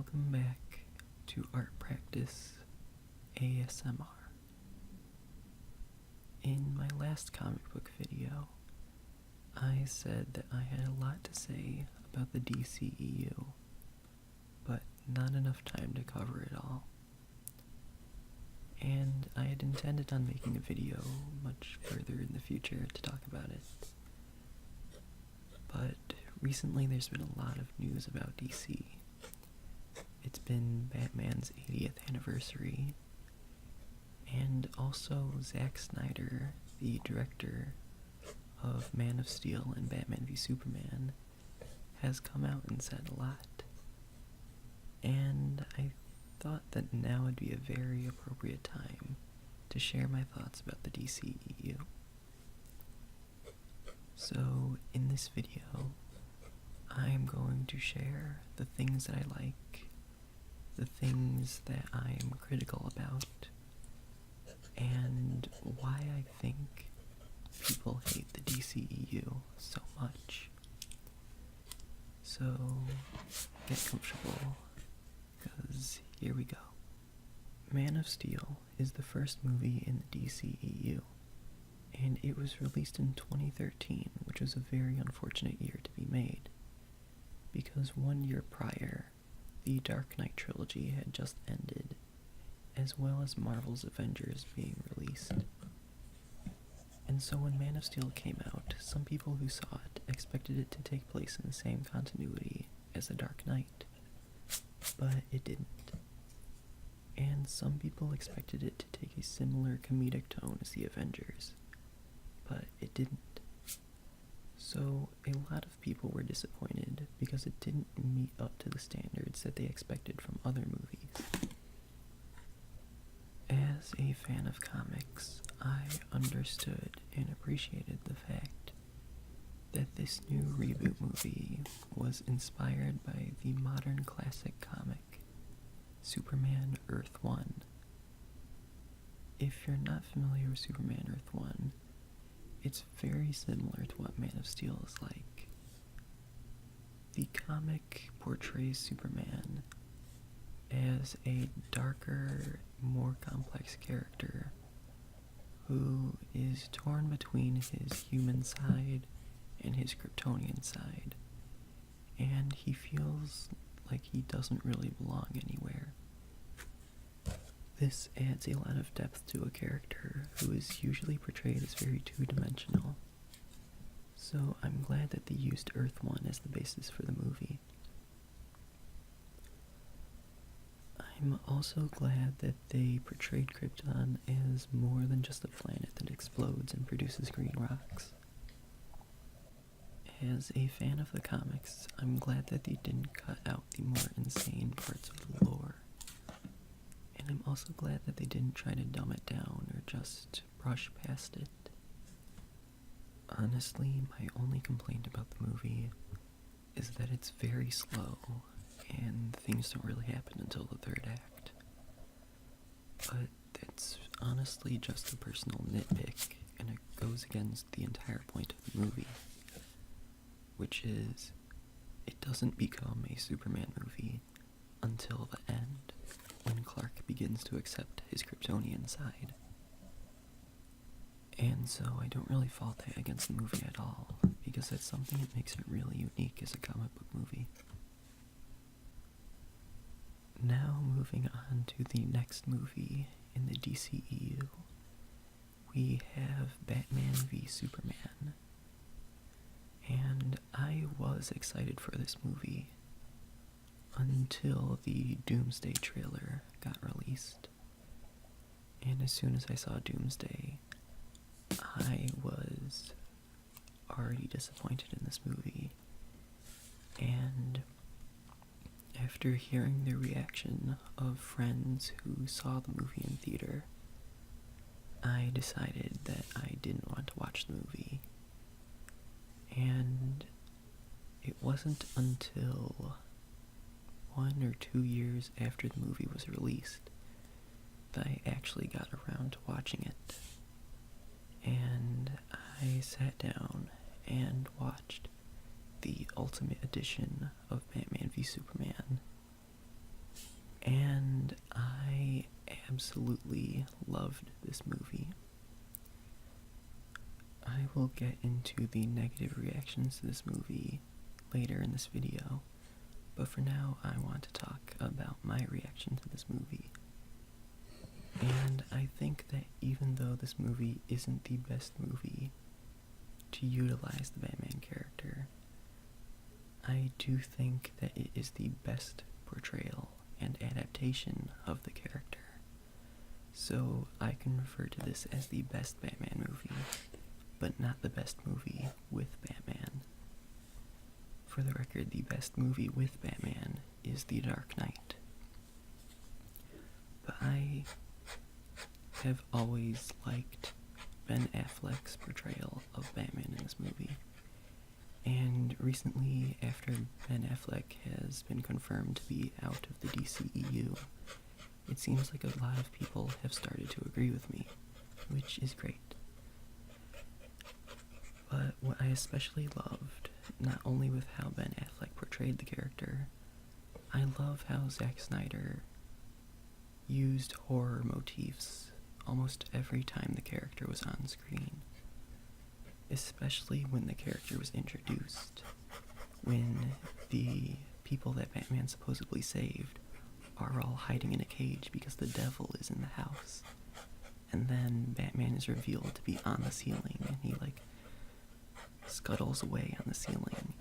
Welcome back to Art Practice ASMR. In my last comic book video, I said that I had a lot to say about the DCEU, but not enough time to cover it all. And I had intended on making a video much further in the future to talk about it. But recently there's been a lot of news about DC. It's been Batman's 80th anniversary, and also Zack Snyder, the director of Man of Steel and Batman v Superman, has come out and said a lot. And I thought that now would be a very appropriate time to share my thoughts about the DCEU. So, in this video, I am going to share the things that I like, the things that I am critical about, and why I think people hate the DCEU so much. So, get comfortable, because here we go. Man of Steel is the first movie in the DCEU, and it was released in 2013, which was a very unfortunate year to be made, because 1 year prior, the Dark Knight trilogy had just ended, as well as Marvel's Avengers being released. And so when Man of Steel came out, some people who saw it expected it to take place in the same continuity as The Dark Knight, but it didn't. And some people expected it to take a similar comedic tone as the Avengers, but it didn't. So a lot of people were disappointed because it didn't meet up to the standards that they expected from other movies. As a fan of comics, I understood and appreciated the fact that this new reboot movie was inspired by the modern classic comic, Superman Earth 1. If you're not familiar with Superman Earth 1, it's very similar to what Man of Steel is like. The comic portrays Superman as a darker, more complex character who is torn between his human side and his Kryptonian side, and he feels like he doesn't really belong anywhere. This adds a lot of depth to a character who is usually portrayed as very two-dimensional. So I'm glad that they used Earth 1 as the basis for the movie. I'm also glad that they portrayed Krypton as more than just a planet that explodes and produces green rocks. As a fan of the comics, I'm glad that they didn't cut out the more insane parts of the lore. And I'm also glad that they didn't try to dumb it down or just brush past it. Honestly, my only complaint about the movie is that it's very slow, and things don't really happen until the third act. But it's honestly just a personal nitpick, and it goes against the entire point of the movie, which is, it doesn't become a Superman movie until the end, when Clark begins to accept his Kryptonian side. And so I don't really fault that against the movie at all, because that's something that makes it really unique as a comic book movie. Now moving on to the next movie in the DCEU, we have Batman v Superman. And I was excited for this movie until the Doomsday trailer got released. And as soon as I saw Doomsday, I was already disappointed in this movie. And after hearing the reaction of friends who saw the movie in theater, I decided that I didn't want to watch the movie. And it wasn't until 1 or 2 years after the movie was released that I actually got around to watching it. And I sat down and watched the Ultimate Edition of Batman v Superman, And I absolutely loved this movie. I will get into the negative reactions to this movie later in this video, but for now I want to talk about my reaction to this movie. And I think that even though this movie isn't the best movie to utilize the Batman character, I do think that it is the best portrayal and adaptation of the character. So I can refer to this as the best Batman movie, but not the best movie with Batman. For the record, the best movie with Batman is The Dark Knight. But I have always liked Ben Affleck's portrayal of Batman in this movie. And recently, after Ben Affleck has been confirmed to be out of the DCEU, it seems like a lot of people have started to agree with me, which is great. But what I especially loved, not only with how Ben Affleck portrayed the character, I love how Zack Snyder used horror motifs almost every time the character was on screen. Especially when the character was introduced, when the people that Batman supposedly saved are all hiding in a cage because the devil is in the house. And then Batman is revealed to be on the ceiling, and he, scuttles away on the ceiling.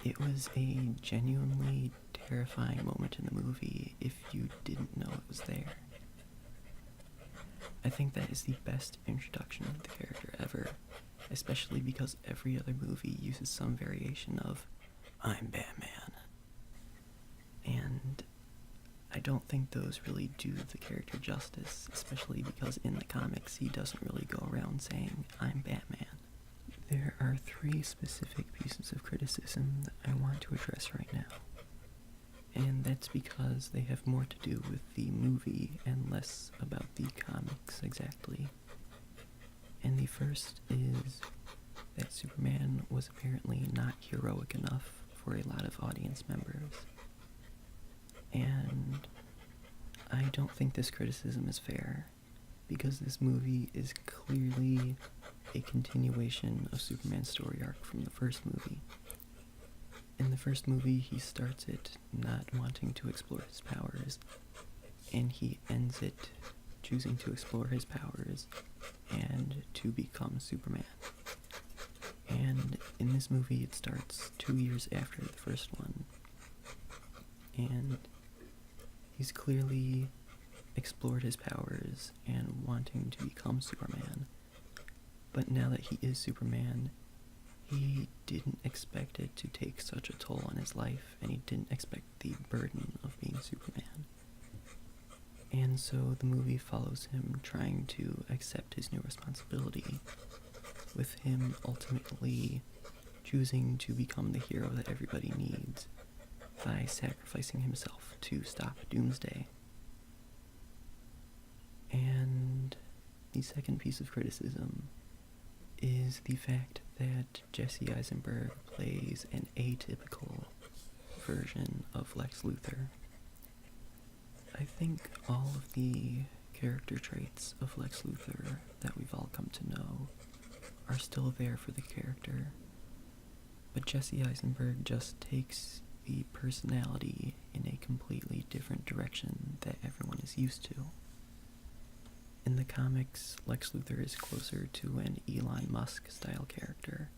It was a genuinely terrifying moment in the movie if you didn't know it was there. I think that is the best introduction of the character ever, especially because every other movie uses some variation of, I'm Batman. And I don't think those really do the character justice, especially because in the comics he doesn't really go around saying, I'm Batman. There are 3 specific pieces of criticism that I want to address right now. And that's because they have more to do with the movie and less about the comics exactly. And the first is that Superman was apparently not heroic enough for a lot of audience members. And I don't think this criticism is fair, because this movie is clearly a continuation of Superman's story arc from the first movie. In the first movie, he starts it not wanting to explore his powers, and he ends it choosing to explore his powers and to become Superman. And in this movie, it starts 2 years after the first one, and he's clearly explored his powers and wanting to become Superman. But now that he is Superman, he didn't expect it to take such a toll on his life, and he didn't expect the burden of being Superman. And so the movie follows him trying to accept his new responsibility, with him ultimately choosing to become the hero that everybody needs by sacrificing himself to stop Doomsday. And the second piece of criticism is the fact that Jesse Eisenberg plays an atypical version of Lex Luthor. I think all of the character traits of Lex Luthor that we've all come to know are still there for the character, but Jesse Eisenberg just takes the personality in a completely different direction that everyone is used to. In the comics, Lex Luthor is closer to an Elon Musk style character,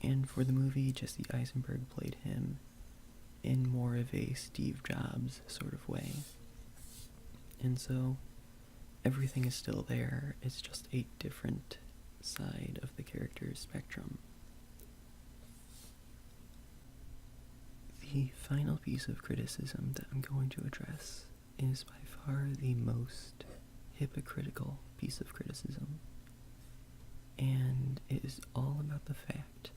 and for the movie, Jesse Eisenberg played him in more of a Steve Jobs sort of way. And so, everything is still there, it's just a different side of the character's spectrum. The final piece of criticism that I'm going to address is by far the most hypocritical piece of criticism, and it is all about the fact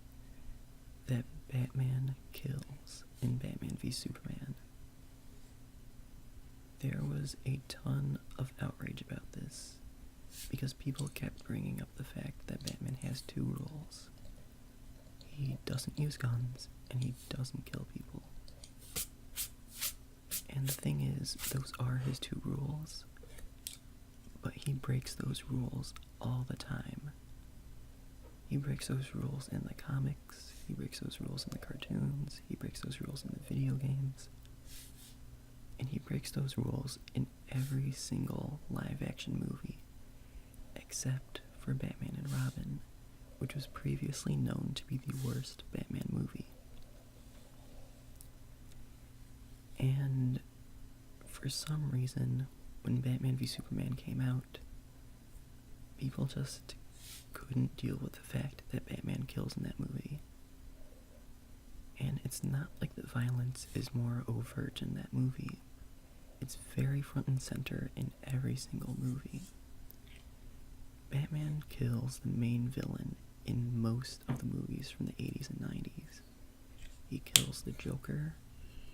that Batman kills in Batman v Superman. There was a ton of outrage about this, because people kept bringing up the fact that Batman has 2 rules. He doesn't use guns, and he doesn't kill people. And the thing because those are his two rules, but he breaks those rules all the time. He breaks those rules in the comics, he breaks those rules in the cartoons, he breaks those rules in the video games, and he breaks those rules in every single live-action movie, except for Batman and Robin, which was previously known to be the worst Batman movie. And for some reason, when Batman v Superman came out, people just couldn't deal with the fact that Batman kills in that movie. And it's not like the violence is more overt in that movie. It's very front and center in every single movie. Batman kills the main villain in most of the movies from the 80s and 90s. He kills the Joker,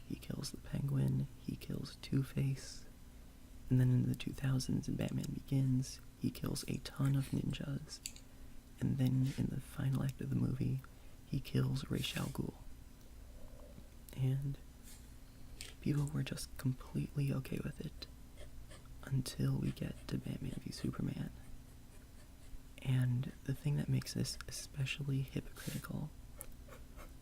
he kills the Penguin, he kills Two-Face, and then in the 2000s in Batman Begins, he kills a ton of ninjas, and then in the final act of the movie, he kills Ra's al Ghul. And people were just completely okay with it until we get to Batman v Superman. And the thing that makes this especially hypocritical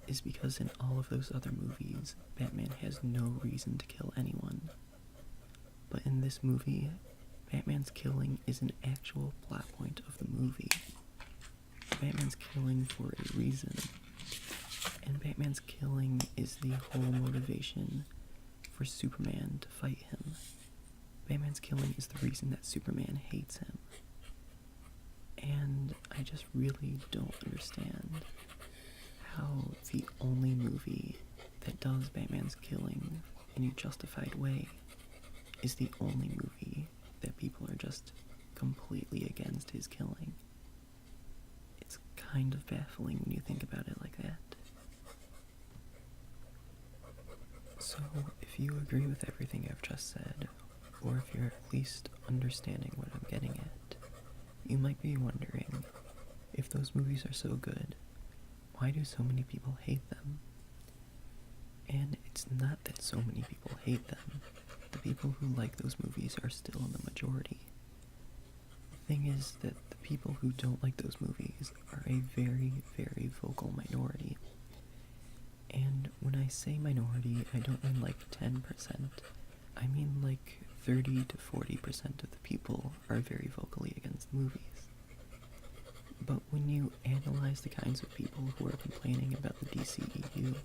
is because in all of those other movies, Batman has no reason to kill anyone. But in this movie, Batman's killing is an actual plot point of the movie. Batman's killing for a reason. And Batman's killing is the whole motivation for Superman to fight him. Batman's killing is the reason that Superman hates him. And I just really don't understand how the only movie that does Batman's killing in a justified way is the only movie that people are just completely against his killing. It's kind of baffling when you think about it like that. So, if you agree with everything I've just said, or if you're at least understanding what I'm getting at, you might be wondering, if those movies are so good, why do so many people hate them? And it's not that so many people hate them. The people who like those movies are still in the majority. The thing is that the people who don't like those movies are a very, very vocal minority. And when I say minority, I don't mean like 10%. I mean like 30 to 40% of the people are very vocally against movies. But when you analyze the kinds of people who are complaining about the DCEU,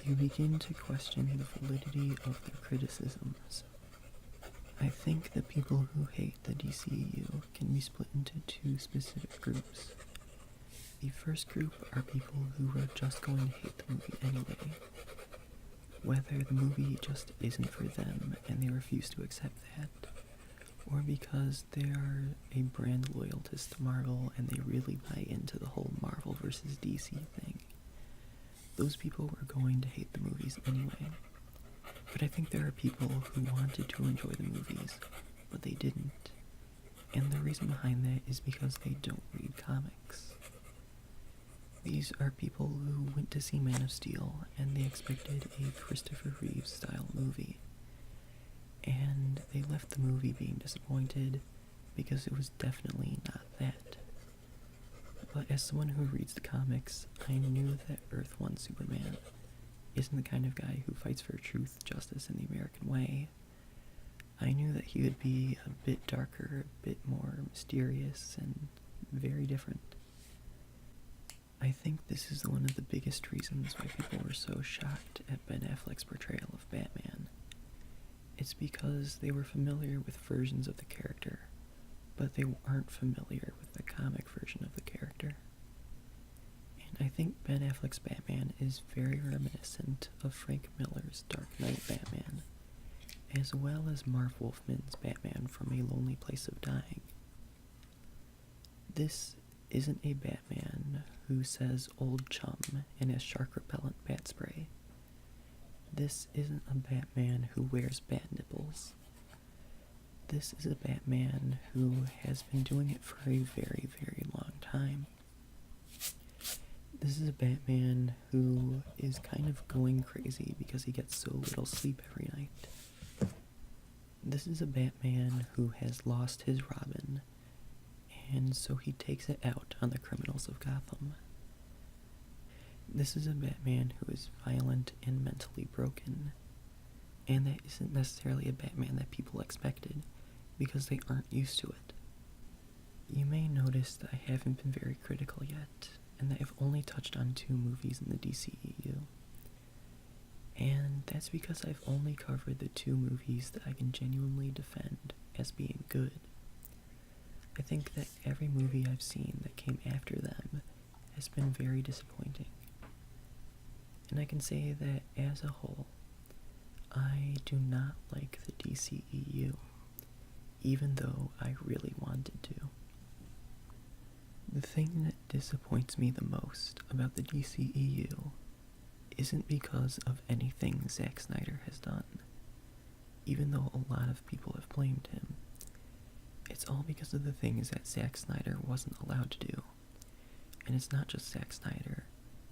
you begin to question the validity of their criticisms. I think the people who hate the DCEU can be split into two specific groups. The first group are people who are just going to hate the movie anyway, whether the movie just isn't for them and they refuse to accept that, or because they are a brand loyalist to Marvel and they really buy into the whole Marvel versus DC thing. Those people were going to hate the movies anyway. But I think there are people who wanted to enjoy the movies, but they didn't. And the reason behind that is because they don't read comics. These are people who went to see Man of Steel and they expected a Christopher Reeve style movie. And they left the movie being disappointed because it was definitely not that. But as someone who reads the comics, I knew that Earth 1 Superman isn't the kind of guy who fights for truth, justice, and the American way. I knew that he would be a bit darker, a bit more mysterious, and very different. I think this is one of the biggest reasons why people were so shocked at Ben Affleck's portrayal of Batman. It's because they were familiar with versions of the character, but they aren't familiar with the comic version of the character. And I think Ben Affleck's Batman is very reminiscent of Frank Miller's Dark Knight Batman, as well as Marv Wolfman's Batman from A Lonely Place of Dying. This isn't a Batman who says old chum and has shark repellent bat spray. This isn't a Batman who wears bat nipples. This is a Batman who has been doing it for a very, very long time. This is a Batman who is kind of going crazy because he gets so little sleep every night. This is a Batman who has lost his Robin, and so he takes it out on the criminals of Gotham. This is a Batman who is violent and mentally broken, and that isn't necessarily a Batman that people expected, because they aren't used to it. You may notice that I haven't been very critical yet, and that I've only touched on 2 movies in the DCEU. And that's because I've only covered the 2 movies that I can genuinely defend as being good. I think that every movie I've seen that came after them has been very disappointing. And I can say that as a whole, I do not like the DCEU, even though I really wanted to. The thing that disappoints me the most about the DCEU isn't because of anything Zack Snyder has done, even though a lot of people have blamed him. It's all because of the things that Zack Snyder wasn't allowed to do. And it's not just Zack Snyder,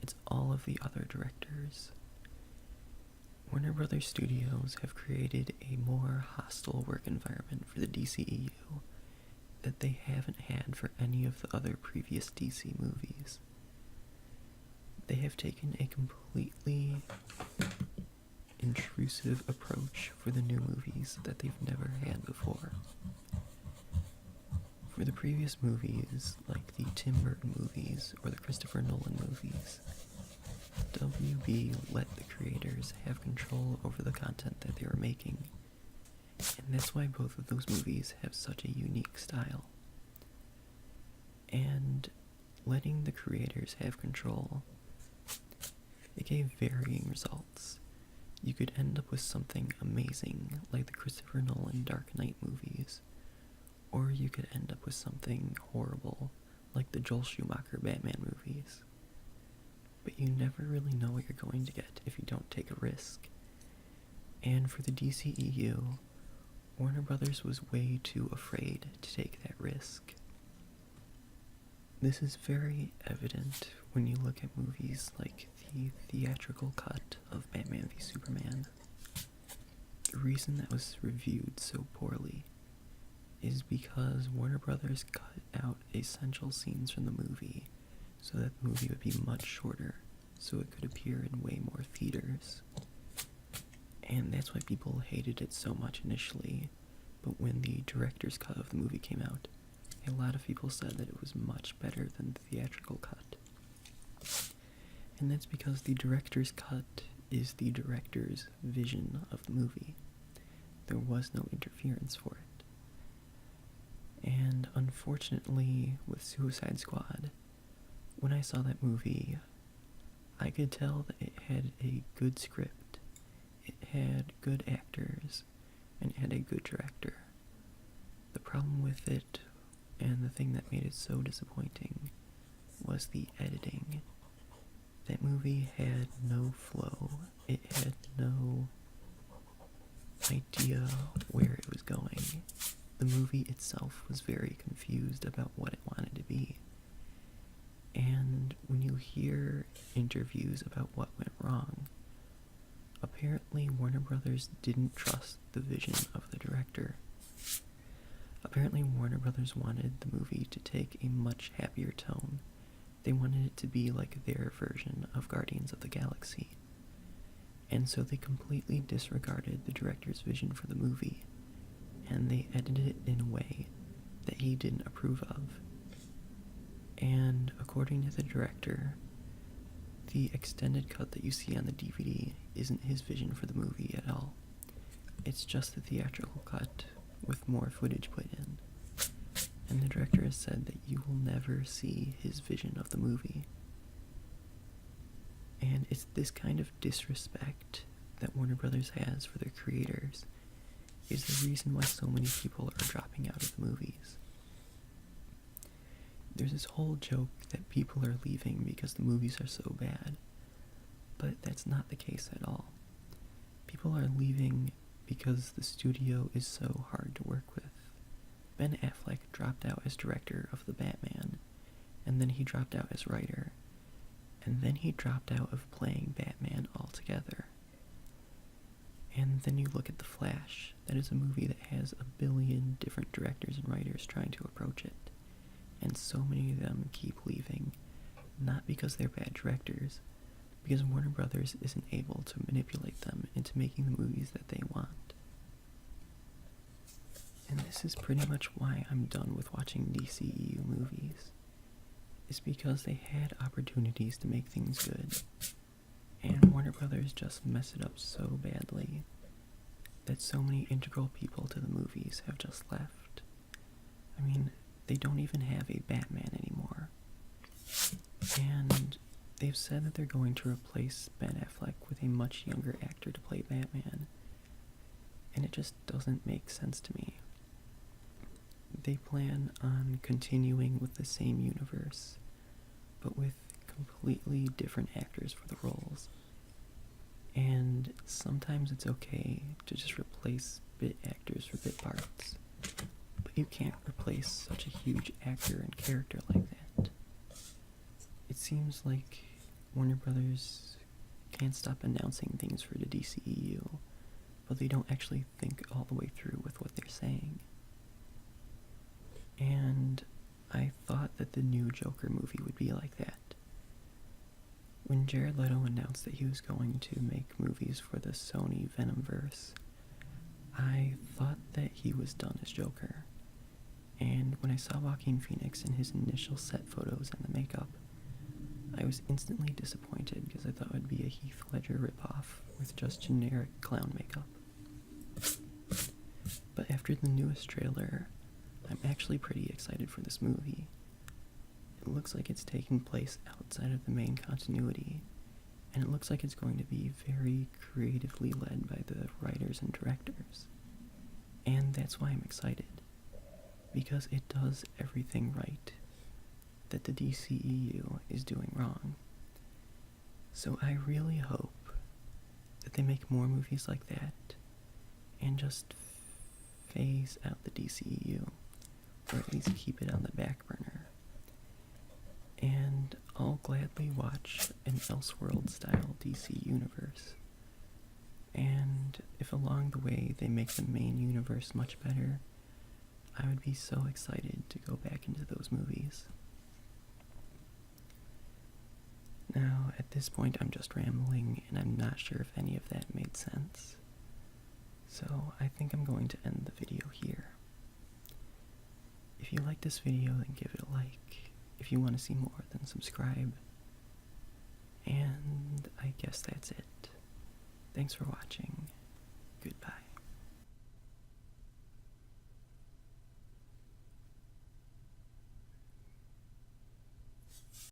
it's all of the other directors. Warner Brothers Studios have created a more hostile work environment for the DCEU that they haven't had for any of the other previous DC movies. They have taken a completely intrusive approach for the new movies that they've never had before. For the previous movies, like the Tim Burton movies or the Christopher Nolan movies, WB let the creators have control over the content that they were making, and that's why both of those movies have such a unique style. And letting the creators have control, it gave varying results. You could end up with something amazing like the Christopher Nolan Dark Knight movies, or you could end up with something horrible like the Joel Schumacher Batman movies. But you never really know what you're going to get if you don't take a risk. And for the DCEU, Warner Brothers was way too afraid to take that risk. This is very evident when you look at movies like the theatrical cut of Batman v Superman. The reason that was reviewed so poorly is because Warner Brothers cut out essential scenes from the movie so that the movie would be much shorter, so it could appear in way more theaters. And that's why people hated it so much initially, but when the director's cut of the movie came out, a lot of people said that it was much better than the theatrical cut. And that's because the director's cut is the director's vision of the movie. There was no interference for it. And unfortunately, with Suicide Squad, when I saw that movie, I could tell that it had a good script, it had good actors, and it had a good director. The problem with it, and the thing that made it so disappointing, was the editing. That movie had no flow. It had no idea where it was going. The movie itself was very confused about what it wanted to be. And when you hear interviews about what went wrong, apparently Warner Brothers didn't trust the vision of the director. Apparently Warner Brothers wanted the movie to take a much happier tone. They wanted it to be like their version of Guardians of the Galaxy. And so they completely disregarded the director's vision for the movie, and they edited it in a way that he didn't approve of. And according to the director, the extended cut that you see on the DVD isn't his vision for the movie at all. It's just the theatrical cut with more footage put in. And the director has said that you will never see his vision of the movie. And it's this kind of disrespect that Warner Brothers has for their creators is the reason why so many people are dropping out of the movies. There's this whole joke that people are leaving because the movies are so bad, but that's not the case at all. People are leaving because the studio is so hard to work with. Ben Affleck dropped out as director of The Batman, and then he dropped out as writer, and then he dropped out of playing Batman altogether. And then you look at The Flash. That is a movie that has a billion different directors and writers trying to approach it. And so many of them keep leaving, not because they're bad directors, because Warner Brothers isn't able to manipulate them into making the movies that they want. And this is pretty much why I'm done with watching DCEU movies. It's because they had opportunities to make things good, and Warner Brothers just messed it up so badly that so many integral people to the movies have just left. I mean, they don't even have a Batman anymore. And they've said that they're going to replace Ben Affleck with a much younger actor to play Batman. And it just doesn't make sense to me. They plan on continuing with the same universe, but with completely different actors for the roles. And sometimes it's okay to just replace bit actors for bit parts, but you can't replace such a huge actor and character like that. It seems like Warner Brothers can't stop announcing things for the DCEU, but they don't actually think all the way through with what they're saying. And I thought that the new Joker movie would be like that. When Jared Leto announced that he was going to make movies for the Sony Venomverse, I thought that he was done as Joker. And when I saw Joaquin Phoenix in his initial set photos and the makeup, I was instantly disappointed because I thought it would be a Heath Ledger ripoff with just generic clown makeup. But after the newest trailer, I'm actually pretty excited for this movie. It looks like it's taking place outside of the main continuity, and it looks like it's going to be very creatively led by the writers and directors. And that's why I'm excited, because it does everything right that the DCEU is doing wrong. So I really hope that they make more movies like that, and just phase out the DCEU, or at least keep it on the back burner. And I'll gladly watch an Elseworld-style DC universe. And if along the way they make the main universe much better, I would be so excited to go back into those movies. Now, at this point I'm just rambling, and I'm not sure if any of that made sense. So I think I'm going to end the video here. If you like this video, then give it a like. If you want to see more, then subscribe. And I guess that's it. Thanks for watching.